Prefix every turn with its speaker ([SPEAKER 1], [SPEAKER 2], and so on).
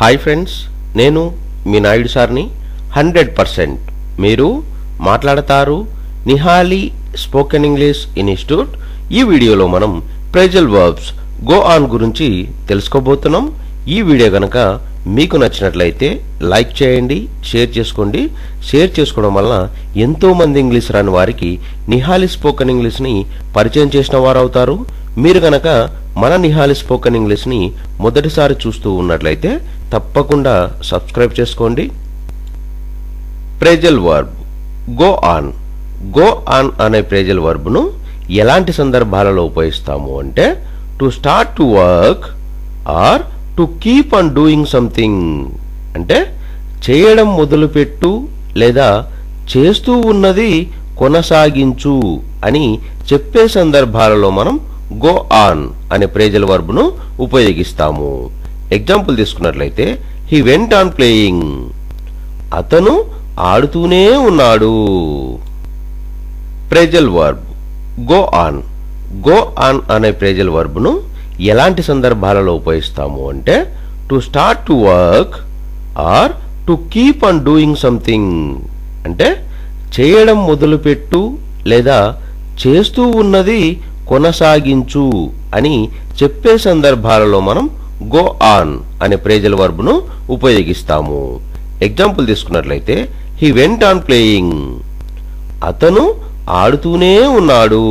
[SPEAKER 1] Hi friends, నేను మీ నాయుడు సార్ని. 100% మీరు మాట్లాడతారు నిహాలి స్పోకెన్ ఇంగ్లీష్ ఇన్స్టిట్యూట్. ఈ వీడియోలో మనం ఫ్రేజల్ వర్బ్స్ గో ఆన్ గురించి తెలుసుకోబోతున్నాం. ఈ వీడియో కనుక మీకు నచ్చినట్లయితే లైక్ చేయండి, షేర్ చేసుకోండి. షేర్ చేసుకోవడం వల్ల ఎంతో మంది ఇంగ్లీష్ రాని వారికి నిహాలి స్పోకెన్ ఇంగ్లీష్ని పరిచయం చేసిన వారు అవుతారు. మీరు కనుక మన నిహాలి స్పోకెన్ ఇంగ్లీష్ని మొదటిసారి చూస్తూ ఉన్నట్లయితే తప్పకుండా సబ్స్క్రైబ్ చేసుకోండి. Phrasal verb go on. Go on అనే ఫ్రేజల్ వర్బ్ను ఎలాంటి సందర్భాలలో ఉపయోగిస్తాము అంటే to start to work or to keep on doing something. అంటే చేయడం మొదలుపెట్టు లేదా చేస్తూ ఉన్నది కొనసాగించు అని చెప్పే సందర్భాలలో మనం గో ఆన్ అనే ఫ్రేజల్ వర్బ్ను ఉపయోగిస్తాము. ఎగ్జాంపుల్ తీసుకున్నట్లయితే హీ వెంట్ ఆన్ ప్లేయింగ్. అతను ఆడుతూనే ఉన్నాడు. Phrasal verb go on. Go on అనే ఫ్రేజల్ వర్బ్ను ఎలాంటి సందర్భాలలో ఉపయోగిస్తాము అంటే to start to work or to keep on doing something. అంటే చేయడం మొదలుపెట్టు లేదా చేస్తూ ఉన్నది కొనసాగించు అని చెప్పే సందర్భాలలో మనం గో ఆన్ అనే ఫ్రేజల్ వర్బ్ను ఉపయోగిస్తాము. ఎగ్జాంపుల్ తీసుకున్నట్లయితే హీ వెంట్ ఆన్ ప్లేయింగ్. అతను ఆడుతూనే ఉన్నాడు.